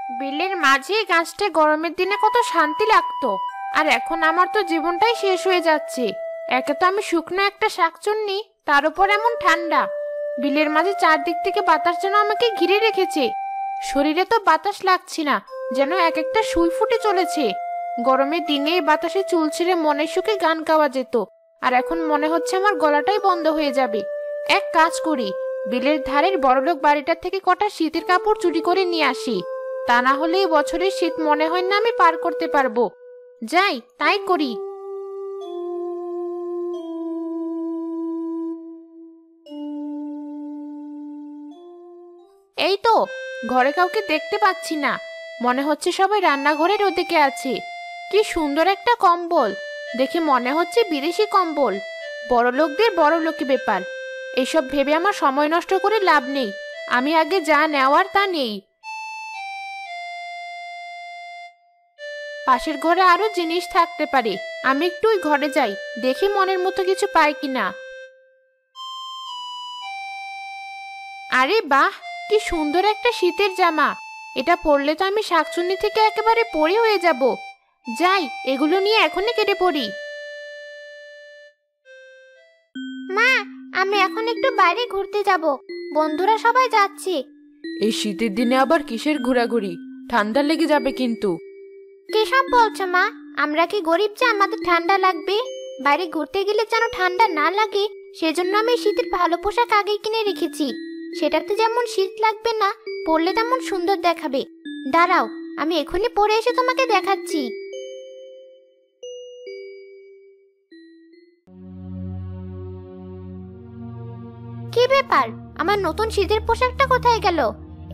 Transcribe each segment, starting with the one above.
বিলের মাঝে গাছটা গরমের দিনে কত শান্তি লাগতো, আর এখন আমার তো জীবনটাই শেষ হয়ে যাচ্ছে। একে তো আমি শুকনো একটা শাকচুন্নি, তার উপর এমন ঠান্ডা। বিলের মাঝে চারদিক থেকে বাতাস যেন আমাকে ঘিরে রেখেছে। শরীরে তো বাতাস লাগছে না, যেন এক একটা সুই ফুটে চলেছে। গরমের দিনে এই বাতাসে চুল ছিঁড়ে মনের সুখে গান গাওয়া যেত, আর এখন মনে হচ্ছে আমার গলাটাই বন্ধ হয়ে যাবে। এক কাজ করি, বিলের ধারের বড়লোক বাড়িটার থেকে কটা শীতের কাপড় চুরি করে নিয়ে আসি। তা না হলে এই বছরের শীত মনে হয় না আমি পার করতে পারবো। যাই, তাই করি। এই তো, ঘরে কাউকে দেখতে পাচ্ছি না। মনে হচ্ছে সবাই রান্নাঘরের ওদিকে আছে। কি সুন্দর একটা কম্বল, দেখে মনে হচ্ছে বিদেশি কম্বল। বড়লোকদের বড়লোকি ব্যাপার। এসব ভেবে আমার সময় নষ্ট করে লাভ নেই। আমি আগে যা নেওয়ার তা নেই। পাশের ঘরে আরো জিনিস থাকতে পারে, আমি একটু ওই ঘরে যাই, দেখি মনের মতো কিছু পাই কিনা। আরে বাহ, কি সুন্দর একটা শীতের জামা! এটা পরলে তো আমি শাকচুন্নি থেকে একেবারে পরি হয়ে যাব। যাই, এগুলো নিয়ে এখনই কেটে পড়ি। মা, আমি এখন একটু বাইরে ঘুরতে যাব, বন্ধুরা সবাই যাচ্ছে। এই শীতের দিনে আবার কিসের ঘোরাঘুরি? ঠান্ডা লেগে যাবে কিন্তু। কেসব বলছো মা? আমরা কি গরিব যে আমাদের ঠান্ডা লাগবে? বাইরে ঘুরতে গেলে যেন ঠান্ডা না লাগে, সেজন্য আমি শীতের ভালো পোশাক আগেই কিনে রেখেছি। সেটাতে যেমন শীত লাগবে না, পরলে তেমন সুন্দর দেখাবে। দাঁড়াও, আমি এখনই পরে এসে তোমাকে দেখাচ্ছি। কি ব্যাপার, আমার নতুন শীতের পোশাকটা কোথায় গেল?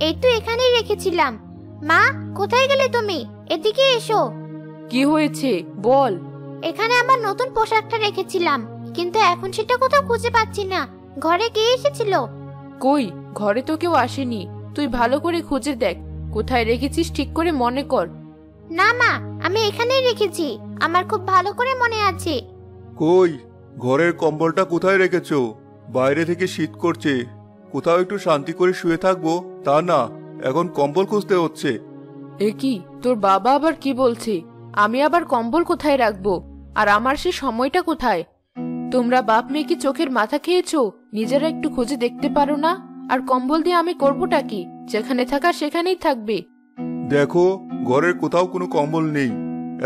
এই তো এখানেই রেখেছিলাম। মা, কোথায় গেলে তুমি? এদিকে এসো। কি হয়েছে বল। এখানে আমার নতুন পোশাকটা রেখেছিলাম, কিন্তু এখন সেটা কোথাও খুঁজে পাচ্ছি না। ঘরে কে এসেছিল? কই, ঘরে তো কেউ আসেনি। তুই ভালো করে খুঁজে দেখ, কোথায় রেখেছিস ঠিক করে মনে কর। না মা, আমি এখানেই রেখেছি, আমার খুব ভালো করে মনে আছে। কই, ঘরের কম্বলটা কোথায় রেখেছো? বাইরে থেকে শীত করছে, কোথাও একটু শান্তি করে শুয়ে থাকবো, তা না এখন কম্বল খুঁজতে হচ্ছে। এ কি, তোর বাবা আবার কি বলছে? আমি আবার কম্বল কোথায় রাখবো? আর আমার সে সময়টা কোথায়? তোমরা বাপ মেয়ে কি চোখের মাথা খেয়েছো? নিজেরা একটু খুঁজে দেখতে পারো না? আর কম্বল দিয়ে আমি করবোটা কি? যেখানে থাকা সেখানেই থাকবে। দেখো, ঘরের কোথাও কোনো কম্বল নেই।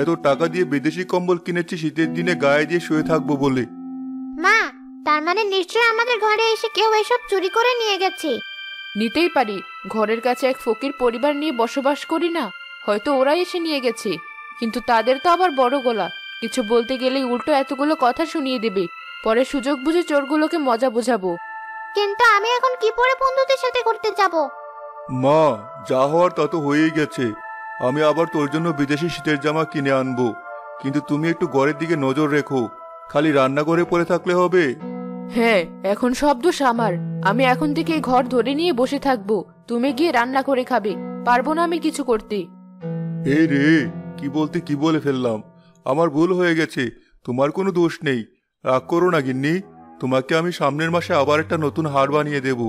এত টাকা দিয়ে বিদেশি কম্বল কিনেছি শীতের দিনে গায়ে দিয়ে শুয়ে থাকবো বলে। মা, তার মানে নিশ্চয়ই আমাদের ঘরে এসে কেউ এসব চুরি করে নিয়ে গেছে। নিতেই পারি, ঘরের কাছে এক ফকির পরিবার নিয়ে বসবাস করি না, হয়তো ওরাই এসে নিয়ে গেছে। কিন্তু তাদের তো আবার বড় গলা, কিছু বলতে গেলেই উল্টো এতগুলো কথা শুনিয়ে দেবে। পরে সুযোগ বুঝে চোরগুলোকে মজা বোঝাবো। কিন্তু আমি এখন কি পরে বন্ধুদের সাথে করতে যাব? মা, যা হওয়ার তা তো হয়েই গেছে। আমি আবার তোর জন্য বিদেশি শীতের জামা কিনে আনবো, কিন্তু তুমি একটু ঘরের দিকে নজর রেখো। খালি রান্না করে পড়ে থাকলে হবে? হ্যাঁ, এখন সব দোষ আমার। আমি এখন থেকে এই ঘর ধরে নিয়ে বসে থাকবো, তুমি গিয়ে রান্না করে খাবে। পারবো না আমি কিছু করতে। এই রে, কি বলতে কি বলে ফেললাম। আমার ভুল হয়ে গেছে, তোমার কোনো দোষ নেই। রাগ করো না গিন্নি, তোমাকে আমি সামনের মাসে আবার একটা নতুন হাড় বানিয়ে দেব।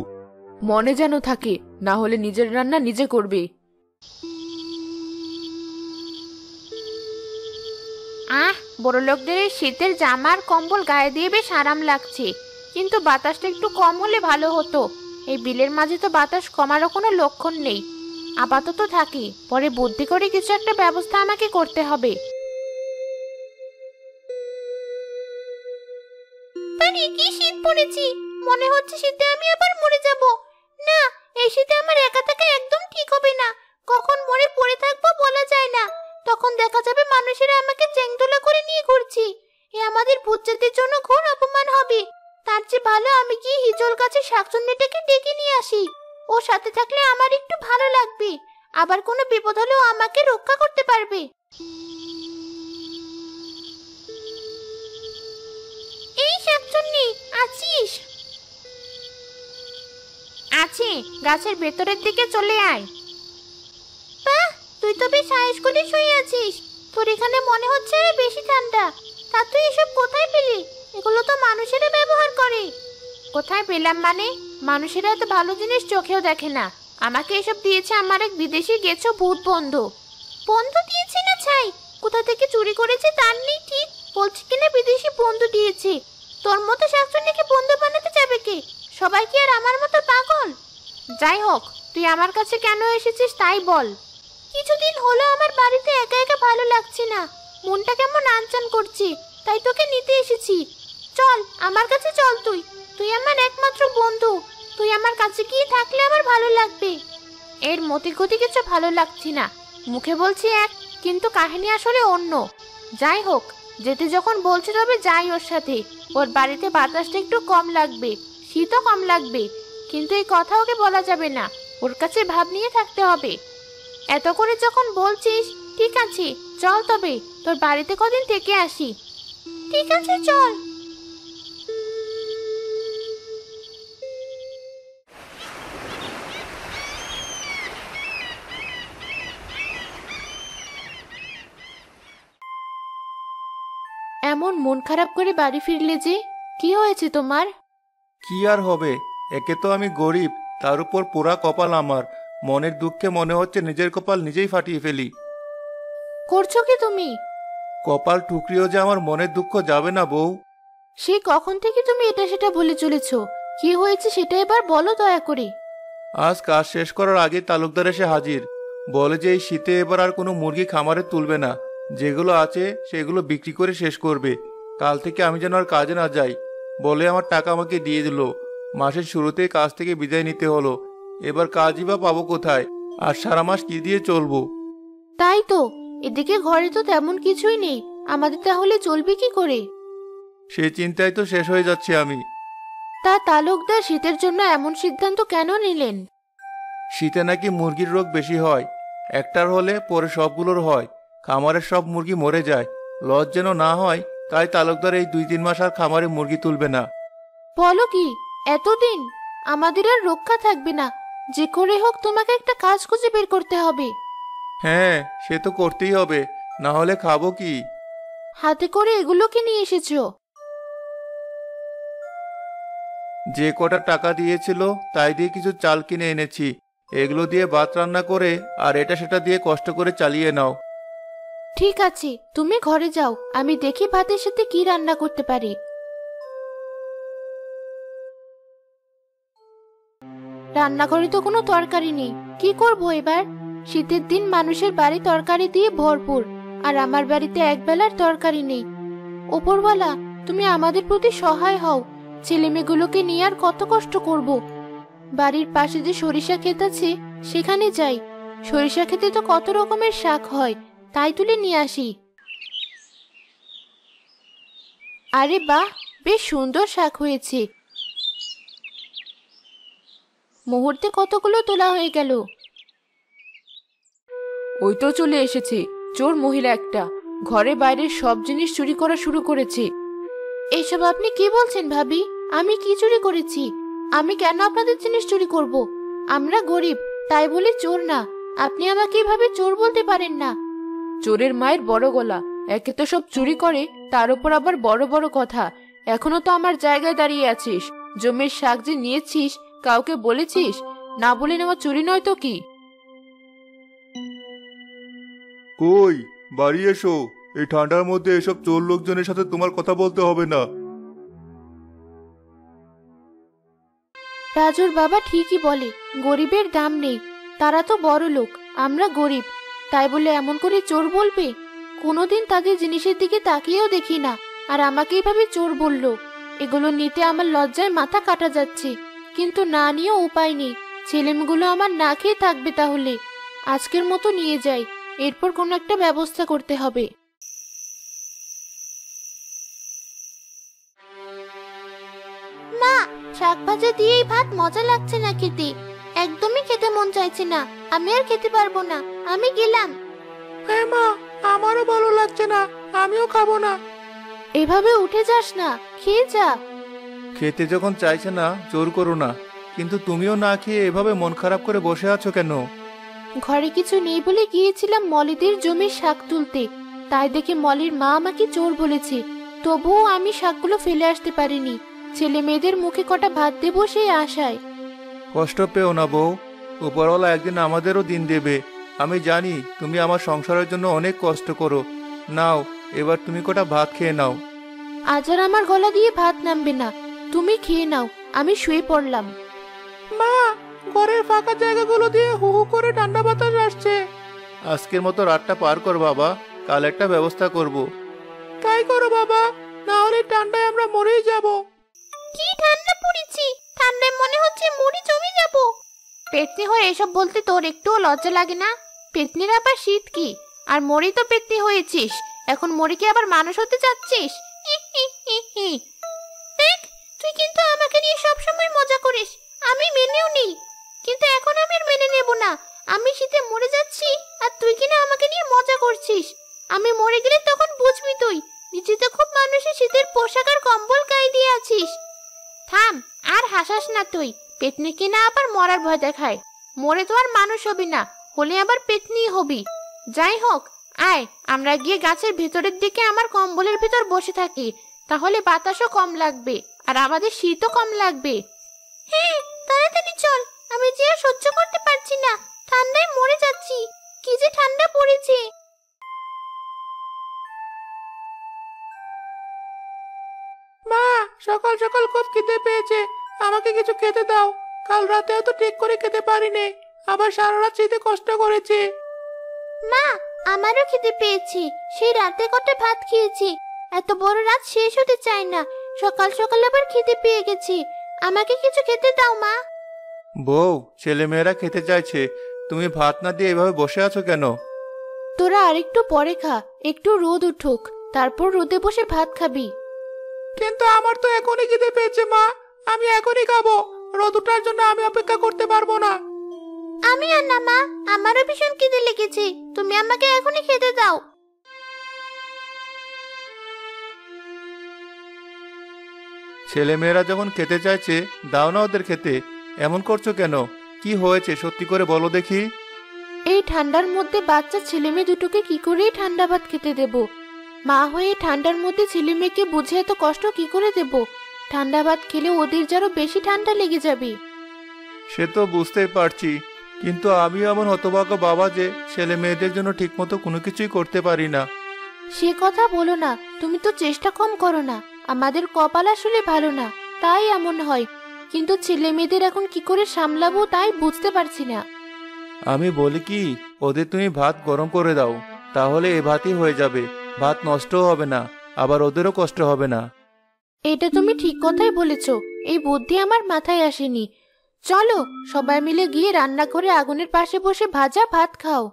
মনে যেন থাকে, না হলে নিজের রান্না নিজে করবে। বড় লোকদের এই শীতের জামার কম্বল গায়ে দিয়ে বেশ আরাম লাগছে, কিন্তু বাতাসটা একটু কম হলে ভালো হতো। এই বিলের মাঝে তো বাতাস কমারও কোনো লক্ষণ নেই। আপাতত থাকি, পরে বুদ্ধি করে কিছু একটা ব্যবস্থা আমাকে করতে হবে। কি শীত পড়েছি, মনে হচ্ছে শীতে আমি আবার মরে যাব। না, এই শীতে আমার একা থাকা একদম ঠিক হবে না। কখন মরে পড়ে থাকবো বলা যায় না। তখন দেখা যাবে মানুষেরা আমাকে চেংদোলা করে নিয়ে ঘুরছি। এ আমাদের ভূতজাতির জন্য ঘোর অপমান হবে। তার চেয়ে ভালো আমি গিয়ে হিজল গাছের শাকচুন্নিটাকে ডেকে নিয়ে আসি। ও সাথে থাকলে আমার একটু ভালো লাগবে, আবার কোনো বিপদ হলেও আমাকে রক্ষা করতে পারবে। এই শাকচুন্নি, আছিস? আছি, গাছের ভেতরের দিকে চলে আয়। বাহ, তুই তো বেশ আয়েশ করে শুয়ে আছিস। তোর এখানে মনে হচ্ছে আরো বেশি ঠান্ডা। তা তুই এসব কোথায় পেলি? এগুলো তো মানুষেরা ব্যবহার করে। কোথায় পেলাম মানে? মানুষেরা এত ভালো জিনিস চোখেও দেখে না, আমাকে এসব দিয়েছে আমার এক বিদেশি গেছো ভূত বন্ধু। বন্ধু দিয়েছে না ছাই, কোথা থেকে চুরি করেছে তার নেই ঠিক, বলছি কিনা বিদেশি বন্ধু দিয়েছে। তোর মতো শাকচুন্নিকে বন্ধু বানাতে যাবে কে? সবাই কি আর আমার মতো পাগল? যাই হোক, তুই আমার কাছে কেন এসেছিস তাই বল। কিছুদিন হলো আমার বাড়িতে একা একা ভালো লাগছে না, মনটা কেমন আনচান করছে, তাই তোকে নিতে এসেছি। চল আমার কাছে চল, তুই তুই আমার একমাত্র বন্ধু, তুই আমার কাছে গিয়ে থাকলে আমার ভালো লাগবে। এর মতি গতি কিছু ভালো লাগছে না, মুখে বলছি এক, কিন্তু কাহিনী আসলে অন্য। যাই হোক, যেতে যখন বলছে তবে যাই ওর সাথে। ওর বাড়িতে বাতাসটা একটু কম লাগবে, শীতও কম লাগবে, কিন্তু এই কথা ওকে বলা যাবে না, ওর কাছে ভাব নিয়ে থাকতে হবে। এত করে যখন বলছিস, ঠিক আছে চল, তবে তোর বাড়িতে কদিন থেকে আসি। ঠিক আছে চল। এমন মন খারাপ করে বাড়ি ফিরলে যে, কি হয়েছে তোমার? কি আর হবে, একে তো আমি গরিব, তার উপর পোড়া কপাল আমার। মনের দুঃখে মনে হচ্ছে নিজের কপাল নিজেই ফাটিয়ে ফেলি। করছো কি তুমি? কপাল টুকরিও যে আমার মনের দুঃখ যাবে না বউ। সেই কখন থেকে তুমি এটা সেটা বলে চলেছো, কি হয়েছে সেটা এবার বলো দয়া করে। আজ কাজ শেষ করার আগে তালুকদার এসে হাজির, বলে যে এই শীতে এবার আর কোনো মুরগি খামারে তুলবে না, যেগুলো আছে সেগুলো বিক্রি করে শেষ করবে। কাল থেকে আমি যেন আর কাজে না যাই বলে আমার টাকা আমাকে দিয়ে দিল। মাসের শুরুতেই কাজ থেকে বিদায় নিতে হলো, এবার কাজই বা পাবো কোথায়, আর সারা মাস কি দিয়ে চলবো? তাই তো, এদিকে ঘরে তো তেমন কিছুই নেই, আমাদের তাহলে চলবে কি করে? সেই চিন্তায় তো শেষ হয়ে যাচ্ছে আমি। তা তালুকদার শীতের জন্য এমন সিদ্ধান্ত কেন নিলেন? শীতে নাকি মুরগির রোগ বেশি হয়, একটার হলে পরে সবগুলোর হয়, খামারের সব মুরগি মরে যায়। লস যেন না হয়, তাই তালুকদার এই 2-3 মাস আর খামারে মুরগি তুলবে না। বলো কি, এতদিন? আমাদের আর রক্ষা থাকবে না, যে করে হোক তোমাকে একটা কাজ খুঁজে বের করতে হবে। হ্যাঁ, সে তো করতেই হবে, না হলে খাবো কি? হাতে করে এগুলো কি নিয়ে এসেছো? যে কটা টাকা দিয়েছিল তাই দিয়ে কিছু চাল কিনে এনেছি, এগুলো দিয়ে ভাত রান্না করে আর এটা সেটা দিয়ে কষ্ট করে চালিয়ে নাও। ঠিক আছে, তুমি ঘরে যাও, আমি দেখি ভাতের সাথে কি রান্না করতে পারি। রান্নাঘরে তো কোনো তরকারি নেই, কি করব এবার? শীতের দিন মানুষের বাড়ি তরকারি দিয়ে ভরপুর, আর আমার বাড়িতে একবেলার তরকারি নেই। ওপরওয়ালা, তুমি আমাদের প্রতি সহায় হও, ছেলেমেয়েগুলোকে নিয়ে আর কত কষ্ট করব। বাড়ির পাশে যে সরিষা ক্ষেত আছে সেখানে যাই, সরিষা ক্ষেতে তো কত রকমের শাক হয়, তাই তুলে নিয়ে আসি। আরে বাহ, বেশ সুন্দর শাক হয়েছে। মুহূর্তে কতগুলো তোলা হয়ে গেল। ওই তো চলে এসেছে চোর মহিলা একটা, ঘরে বাইরের সব জিনিস চুরি করা শুরু করেছে। এসব আপনি কি বলছেন ভাবি? আমি কি চুরি করেছি? আমি কেন আপনাদের জিনিস চুরি করব? আমরা গরিব, তাই বলে চোর না। আপনি আমাকে এভাবে চোর বলতে পারেন না। চোরের মায়ের বড় গলা, একে তো সব চুরি করে, তার উপর আবার বড় বড় কথা। এখনো তো আমার জায়গায় দাঁড়িয়ে আছিস, জমির শাক যে নিয়েছিস কাউকে বলেছিস? না বলে নেওয়া চুরি নয় তো কি? কই, বাড়ি এসো, এই ঠান্ডার মধ্যে এসব চোর লোকজনের সাথে তোমার কথা বলতে হবে না। রাজুর বাবা ঠিকই বলে, গরিবের দাম নেই। তারা তো বড় লোক, আমরা গরিব, তাই বলে এমন করে চোর বলবে? কোনোদিন তাদের জিনিসের দিকে তাকিয়েও দেখি না, আর আমাকে এইভাবে চোর বলল। এগুলো নিতে আমার লজ্জায় মাথা কাটা যাচ্ছে, কিন্তু না নিয়েও উপায় নেই। ছেলেমেয়েগুলো আমার না খেয়ে থাকবে তাহলে। আজকের মতো নিয়ে যাই, এরপর কোনো একটা ব্যবস্থা করতে হবে। মা, শাক ভাজা দিয়েই ভাত মজা লাগছে না খেতে, একদমই খেতে মন চাইছে না। আমি আর খেতে পারবো না, আমি গেলাম। হ্যাঁ মা, আমারও ভালো লাগছে না, আমিও খাবো না। এভাবে উঠে যাস না, খেয়ে যা। খেতে যখন চাইছে না জোর করো না, কিন্তু তুমিও না খেয়ে এভাবে মন খারাপ করে বসে আছো কেন? ঘরে কিছু নেই বলে গিয়েছিলাম মলিদের জমির শাক তুলতে, তাই দেখে মলির মা আমাকে চোর বলেছে। তবুও আমি শাকগুলো ফেলে আসতে পারিনি, ছেলে মেয়েদের মুখে কটা ভাত দেবো সেই আশায়। কষ্ট পেও না বউ, উপরওয়ালা একদিন আমাদেরও দিন দেবে। আমি জানি তুমি আমার সংসারের জন্য অনেক কষ্ট করো। নাও, এবার তুমি কটা ভাত খেয়ে নাও। আজ আর আমার গলা দিয়ে ভাত নামবে না, তুমি খেয়ে নাও, আমি শুয়ে পড়লাম। মা, ঘরের ফাঁকা জায়গাগুলো দিয়ে হু হু করে ঠান্ডা বাতাস আসছে। আজকের মতো রাতটা পার কর বাবা, কাল একটা ব্যবস্থা করব। তাই করো বাবা, না হলে ঠান্ডায় আমরা মরেই যাব। কি ঠান্ডা পড়েছি, ঠান্ডায় মনে হচ্ছে মরি জমে যাব। পেতনি হয়ে এসব বলতে তোর একটুও লজ্জা লাগে না? পেতনির আবার শীত কি? আর মরি তো পেতনি হয়েছিস, এখন মরিকে আবার মানুষ হতে চাচ্ছিস? দেখ, তুই কিন্তু আমাকে নিয়ে সবসময় মজা করিস, আমি মেনেও নিই, কিন্তু এখন আমি আর মেনে নেব না। আমি শীতে মরে যাচ্ছি আর তুই কিনা আমাকে নিয়ে মজা করছিস। আমি মরে গেলে তখন বুঝবি তুই নিজে তো খুব মানুষের শীতের পোশাক আর কম্বল গায়ে দিয়ে আছিস। থাম, আর হাসাস না তুই। পেতনি কিনা আবার মরার ভয় দেখায়। মরে তো আর মানুষ হবি না, হলে আবার পেতনি হবি। যাই হোক, আয় আমরা গিয়ে গাছের ভেতরের দিকে আমার কম্বলের ভিতর বসে থাকি, তাহলে বাতাসও কম লাগবে আর আমাদের শীতও কম লাগবে। হ্যাঁ, তাড়াতাড়ি চল, আমি যে আর সহ্য করতে পারছি না, ঠান্ডায় মরে যাচ্ছি। কি যে ঠান্ডা পড়েছে। মা, সকাল সকাল খুব খিদে পেয়েছে, আমাকে কিছু খেতে দাও। কাল রাতেও তো ঠিক করে খেতে পারিনি, আবার সারা রাত শীতে কষ্ট করেছি। মা, আমারও খিদে পেয়েছে, সেই রাতে কটা ভাত খেয়েছি, এত বড় রাত শেষ হতে চায় না। সকাল সকাল আবার খিদে পেয়ে গেছি, আমাকে কিছু খেতে দাও মা। বউ, ছেলেমেয়েরা খেতে চাইছে, তুমি ভাত না দিয়ে এভাবে বসে আছো কেন? তোরা আরেকটু পরে খা, একটু রোদ উঠুক, তারপর রোদে বসে ভাত খাবি। কিন্তু আমার তো এখনই খিদে পেয়েছে মা, আমি এখনই খাবো। রোদ ওঠার জন্য আমি অপেক্ষা করতে পারবো না। আমি আর না মা, আমারও ভীষণ খিদে লেগেছে, তুমি আমাকে এখনই খেতে দাও। ছেলেমেয়েরা যখন খেতে চাইছে, দাও না ওদের খেতে। এমন করছো কেন? কি হয়েছে সত্যি করে বলো দেখি। এই ঠান্ডার মধ্যে বাচ্চা ছেলে মেয়ে দুটোকে কি করে ঠান্ডা ভাত খেতে দেব? মা হয়ে ঠান্ডার মধ্যে ছেলে মেয়েকে বুঝে এত কষ্ট কি করে দেব? ঠান্ডা ভাত খেলে ওদের যারও বেশি ঠান্ডা লেগে যাবে। সে তো বুঝতেই পারছি, কিন্তু আমি এমন হতভাগ্য বাবা যে ছেলে মেয়েদের জন্য ঠিকমতো কোনো কিছুই করতে পারি না। সে কথা বলো না, তুমি তো চেষ্টা কম করো না। আমাদের কপাল আসলে ভালো না, তাই এমন হয়। কিন্তু ছেলে মেয়েদের এখন কি করে সামলাবো তাই বুঝতে পারছি না। আমি বলি কি, ওদের তুমি ভাত গরম করে দাও, তাহলে এ ভাতই হয়ে যাবে। ভাত নষ্টও হবে না, আবার ওদেরও কষ্ট হবে না। এটা তুমি ঠিক কথাই বলেছো, এই বুদ্ধি আমার মাথায় আসেনি। চলো সবাই মিলে গিয়ে রান্না করে আগুনের পাশে বসে ভাজা ভাত খাও।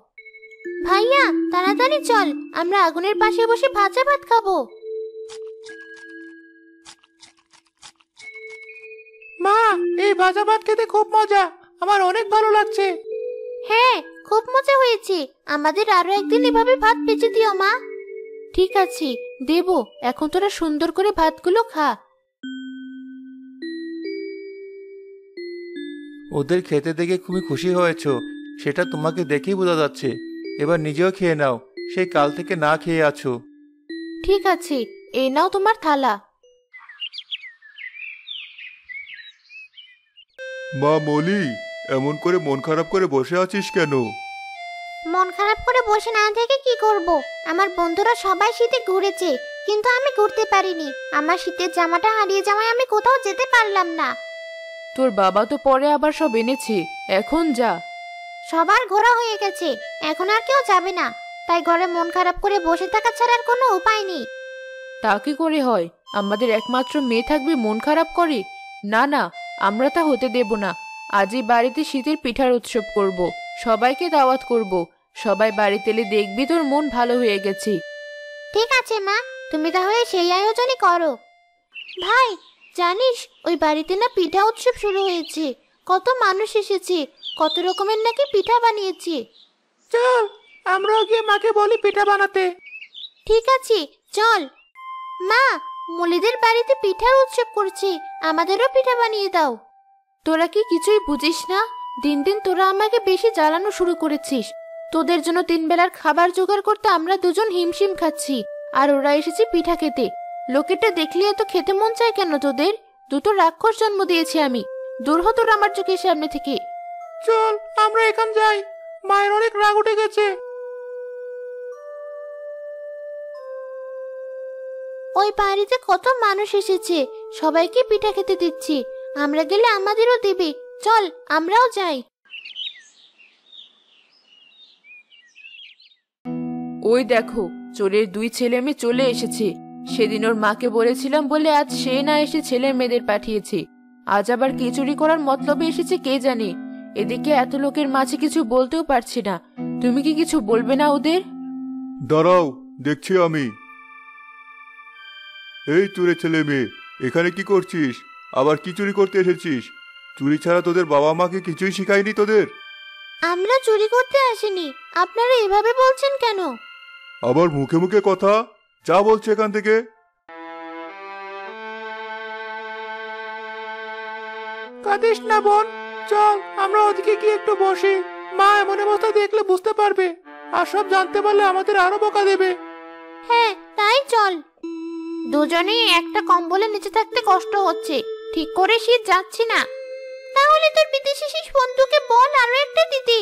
ভাইয়া, তাড়াতাড়ি চল, আমরা আগুনের পাশে বসে ভাজা ভাত খাবো। মা, এই ভাজা ভাত খেতে খুব মজা, আমার অনেক ভালো লাগছে। হ্যাঁ, খুব মজা হয়েছে, আমাদের আরো একদিন এভাবে ভাত বেঁচে দিও মা। ঠিক আছে, দেব। এখন তোরা সুন্দর করে ভাতগুলো খা। ওদের খেতে দেখে খুবই খুশি হয়েছো, সেটা তোমাকে দেখেই বোঝা যাচ্ছে। এবার নিজেও খেয়ে নাও, সেই কাল থেকে না খেয়ে আছো। ঠিক আছে, এই নাও তোমার থালা। মা মলি, এমন করে মন খারাপ করে বসে আছিস কেন? মন খারাপ করে বসে না থেকে কি করব? আমার বন্ধুরা সবাই শীতে ঘুরেছে, কিন্তু আমি ঘুরতে পারিনি। আমার শীতের জামাটা হারিয়ে যাওয়ায় আমি কোথাও যেতে পারলাম না। তোর বাবা তো পরে আবার সব এনেছে, এখন যা। সবার ঘোরা হয়ে গেছে, এখন আর কেউ যাবে না, তাই ঘরে মন খারাপ করে বসে থাকা ছাড়ার কোনো উপায় নেই। তা কি করে হয়? আমাদের একমাত্র মেয়ে থাকবে মন খারাপ করে? না না, আমরা তা হতে দেব না। আজই বাড়িতে শীতের পিঠার উৎসব করব, সবাইকে দাওয়াত করব। সবাই বাড়িতে এলে দেখবি তোর মন ভালো হয়ে গেছে। ঠিক আছে মা, তুমি তাহলে সেই আয়োজনই করো। ভাই, জানিস ওই বাড়িতে না পিঠা উৎসব শুরু হয়েছে, কত মানুষ এসেছে, কত রকমের নাকি পিঠা বানিয়েছে। চল, আমরাও গিয়ে মাকে বলি পিঠা বানাতে। ঠিক আছে, চল। মা, মলিদের বাড়িতে পিঠার উৎসব করছে, আমাদেরও পিঠা বানিয়ে দাও। তোরা কি কিছুই বুঝিস না? দিন দিন তোরা আমাকে বেশি জ্বালানো শুরু করেছিস। তোদের জন্য 3 বেলার খাবার জোগাড় করতে আমরা দুজন হিমশিম খাচ্ছি, আর ওরা এসেছে পিঠা খেতে। লোকেরটা দেখলে এত খেতে মন চায় কেন তোদের? দুটো রাক্ষস জন্ম দিয়েছি আমি, দূর হ তোর আমার চোখের সামনে থেকে। চল আমরা এখান যাই, মায়ের অনেক রাগ উঠে গেছে। ওই বাড়িতে কত মানুষ এসেছে, সবাইকে পিঠা খেতে দিচ্ছি। আমরা গেলে আমাদেরও দেবে, চল আমরাও যাই। ওই দেখো, চোরের 2 ছেলে মেয়ে চলে এসেছে। সেদিন ওর মাকে বলেছিলাম বলে আজ সে না এসে ছেলে মেয়েদের পাঠিয়েছে। আজ আবার কে চুরি করার মতলবে এসেছে কে জানে। এদিকে এত লোকের মাঝে কিছু বলতেও পারছি না। তুমি কি কিছু বলবে না ওদের? দাঁড়াও, দেখছি আমি। এই চোরে ছেলে মেয়ে, এখানে কি করছিস? আবার কি চুরি করতে এসেছিস? চুরি ছাড়া তোদের বাবা মাকে কিছুই শিখায়নি তোদের? আমরা চুরি করতে আসিনি, আপনারা এভাবে বলছেন কেন? আবার মুখে মুখে কথা, যা বলছে এখান থেকে। কাঁদিস না বোন, চল আমরা ওদিকে গিয়ে একটু বসি। মা এমন অবস্থা দেখলে বুঝতে পারবে, আর সব জানতে পারলে আমাদের আরো বকা দেবে। হ্যাঁ তাই চল। দুজনেই একটা কম্বলের নিচে থাকতে কষ্ট হচ্ছে, ঠিক করে শীত যাচ্ছি না। তাহলে তোর বিদেশি শিশ বন্ধুকে বল আরো একটা দিতে।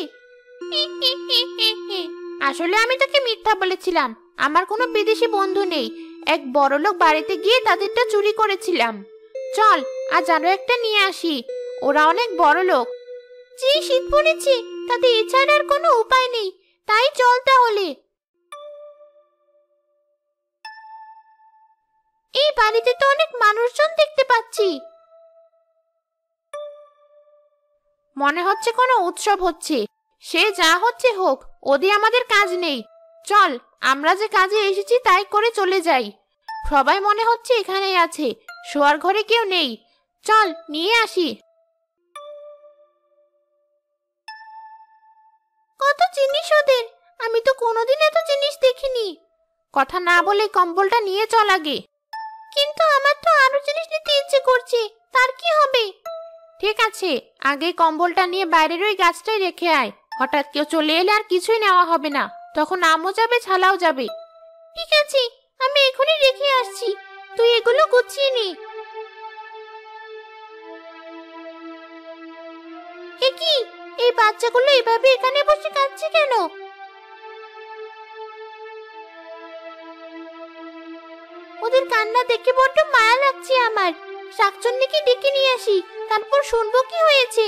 আসলে আমি তোকে মিথ্যা বলেছিলাম, আমার কোনো বিদেশি বন্ধু নেই। এক বড়লোক বাড়িতে গিয়ে তাদেরটা চুরি করেছিলাম। চল আজ আরো একটা নিয়ে আসি, ওরা অনেক বড় লোক। যে শীত পড়েছে, তাতে এছাড়া আর কোনো উপায় নেই, তাই চল তাহলে। এই বাড়িতে তো অনেক মানুষজন দেখতে পাচ্ছি, মনে হচ্ছে কোনো উৎসব হচ্ছে। সে যা হচ্ছে হোক, ওদের আমাদের কাজ নেই। চল আমরা যে কাজে এসেছি তাই করে চলে যাই। সবাই মনে হচ্ছে এখানেই আছে, শোয়ার ঘরে কেউ নেই। চল নিয়ে আসি। কত জিনিস ওদের, আমি তো কোনোদিন এত জিনিস দেখিনি। কথা না বলে কম্বলটা নিয়ে চল আগে। কিন্তু আমার তো আরো জিনিস নিতে ইচ্ছে করছে, তার কি হবে? ঠিক আছে, আগে কম্বলটা নিয়ে বাইরের ওই গাছটাই রেখে আয়। হঠাৎ কেউ চলে এলে আর কিছুই নেওয়া হবে না, তখন আমও যাবে ছালাও যাবে। ঠিক আছে, আমি এখনই রেখে আসছি, তুই এগুলো গুছিয়ে নে। এ কি, এই বাচ্চাগুলো এভাবে এখানে বসে কাঁদছে কেন? ওদের কান্না দেখে বড্ড মায়া লাগছে আমার। শাকচুন্নিকে ডেকে নিয়ে আসি, তারপর শুনবো কি হয়েছে।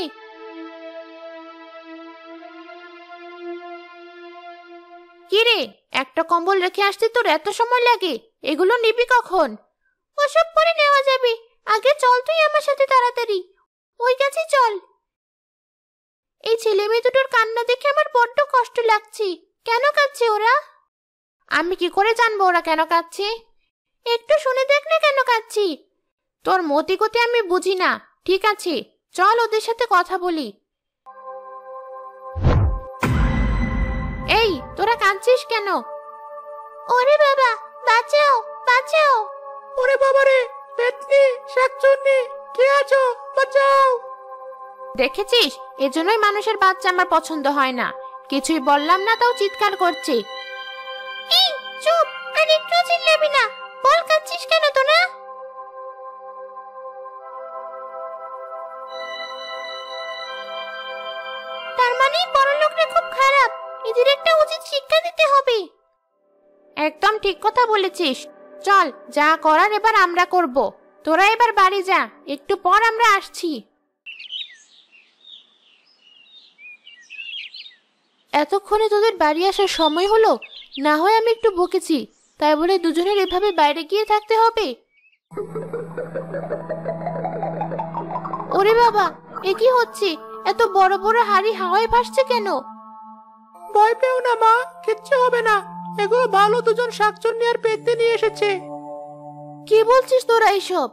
কিরে, একটা কম্বল রেখে আসতে তোর এত সময় লাগে? এগুলো নিবি কখন? ওসব পরে নেওয়া যাবে, আগে চল তুই আমার সাথে তাড়াতাড়ি। ওই গাছে চল। এই ছেলে মেয়ে দুটোর কান্না দেখে আমার বড্ড কষ্ট লাগছে। কেন কাঁদছে ওরা? আমি কি করে জানবো ওরা কেন কাঁদছে? একটু শুনে দেখ না কেন কাঁদছি। তোর মতি গতি আমি বুঝি না। ঠিক আছে, চল ওদের সাথে কথা বলি। এই তোরা কাঁদছিস কেন? ওরে বাবা, বাঁচাও বাঁচাও। ওরে বাবা রে, পেতনি, শাকচুন্নি, কে আছো? বাঁচাও। দেখেছিস, এজন্যই মানুষের বাচ্চা আমার পছন্দ হয় না। কিছুই বললাম না তাও চিৎকার করছে। এই চুপ, আর একটু চিল্লাবি না। বল কাঁদছিস কেন তোরা? তার মানে বড় লোকরা খুব খারাপ, এদের একটা উচিত শিক্ষা দিতে হবে। একদম ঠিক কথা বলেছিস। চল, যা করার এবার আমরা করব। তোরা এবার বাড়ি যা, একটু পর আমরা আসছি। এতক্ষণে তোদের বাড়ি আসার সময় হলো? না হয় আমি একটু বকেছি, তাই বলে দুজনের এভাবে বাইরে গিয়ে থাকতে হবে? ওরে বাবা, এ কি হচ্ছে? এত বড় বড় হাড়ি হাওয়ায় ভাসছে কেন? ভয় পেও না মা, কিচ্ছু হবে না। এগুলো ভালো দুজন শাকচুন্নি আর পেতে নিয়ে এসেছে। কি বলছিস তোরা এইসব?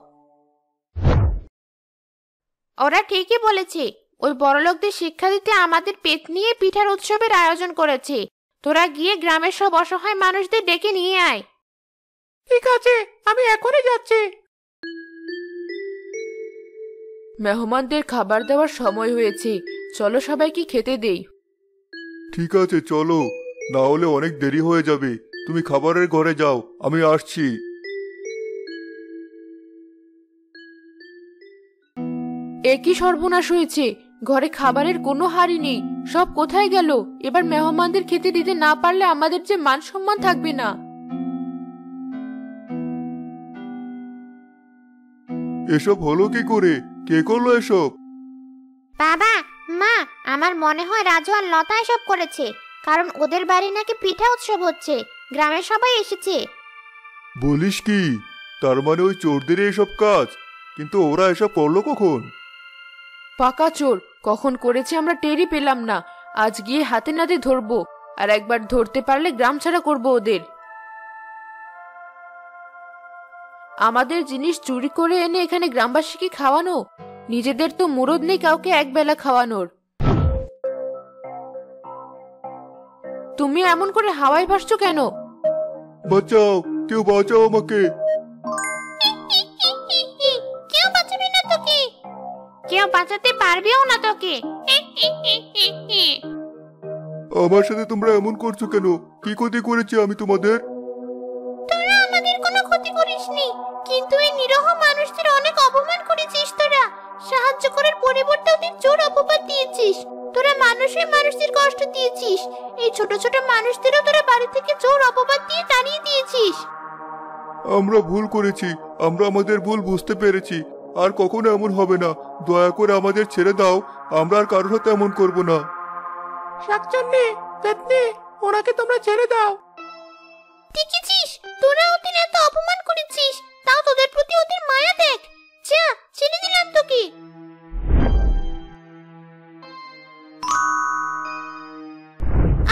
ওরা ঠিকই বলেছে, ওই বড়লোকদের শিক্ষা দিতে আমাদের পেট নিয়ে পিঠার উৎসবের আয়োজন করেছে। তোরা গিয়ে গ্রামের সব অসহায় মানুষদের ডেকে নিয়ে আয়। ঠিক আছে, আমি এখনই যাচ্ছি। মেহমানদের খাবার দেওয়ার সময় হয়েছে, চলো সবাইকে খেতে দেই। ঠিক আছে চলো, না হলে অনেক দেরি হয়ে যাবে। তুমি খাবারের ঘরে যাও, আমি আসছি। একই সর্বনাশ হয়েছে, ঘরে খাবারের কোনো হাড়ি নেই, সব কোথায় গেল? এবার মেহমানদের খেতে দিতে না পারলে আমাদের যে মান সম্মান থাকবে না। এসব হলো কি করে? কে করলো এসব? বাবা, মা, আমার মনে হয় রাজু আর লতা এসব করেছে, কারণ ওদের বাড়ি নাকি পিঠা উৎসব হচ্ছে, গ্রামের সবাই এসেছে। বলিস কি? তার মানে ওই চোরদের এসব কাজ? কিন্তু ওরা এসব করলো কখন? পাকা চোর, কখন করেছে আমরা টেরই পেলাম না। আজ গিয়ে হাতে নাতে ধরবো, আর একবার ধরতে পারলে গ্রাম ছাড়া করবো ওদের। আমাদের জিনিস চুরি করে এনে এখানে গ্রামবাসীকে খাওয়ানো, নিজেদের তো মুরদ নেই কাউকে একবেলা খাওয়ানোর। তুমি এমন করে হাওয়ায় ভাসছো কেন? বাঁচাও, কেউ বাঁচাও আমাকে। কেউ বাঁচাবে না তোকে, কেউ বাঁচাতে পারবেও না তোকে। আমার সাথে তোমরা এমন করছো কেন? কি ক্ষতি করেছি আমি তোমাদের? তোরা আমাদের কোনো ক্ষতি করিসনি, কিন্তু এই নিরহ মানুষদের অনেক অপমান করেছিস। তোরা সাহায্য করার পরিবর্তে ওদের জোর অপবাদ দিয়েছিস। তোরা মানুষের মানুষদের কষ্ট দিয়েছিস। এই ছোট ছোট মানুষদেরও তোরা বাড়ি থেকে জোর অপবাদ দিয়ে তাড়িয়ে দিয়েছিস। আমরা ভুল করেছি, আমরা আমাদের ভুল বুঝতে পেরেছি। আর কখনো এমন হবে না। দয়া করে আমাদের ছেড়ে দাও, আমরা আর কারোর সাথে এমন করব না। শাকচন্নি, পেতনি, ওনাকে তোমরা ছেড়ে দাও। দেখেছিস, তোরা ওদের এত অপমান করেছিস, তাও তোদের প্রতি ওদের মায়া দেখ। যা, ছেড়ে দিলাম তোকে।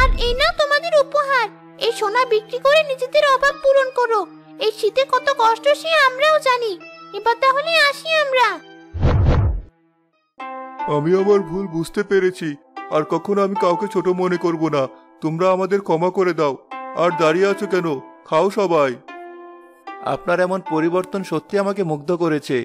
আর এই নাও তোমাদের উপহার। এই সোনা বিক্রি করে নিজেদের অভাব পূরণ করো। এই শীতে কত কষ্ট সে আমরাও জানি। এবার তাহলে আসি আমরা। আমি আমার ভুল বুঝতে পেরেছি, আর কখনো আমি কাউকে ছোট মনে করব না। তোমরা আমাদের ক্ষমা করে দাও। আর দাঁড়িয়ে আছো কেন? খাও সবাই। আপনার এমন পরিবর্তন সত্যি আমাকে মুগ্ধ করেছে।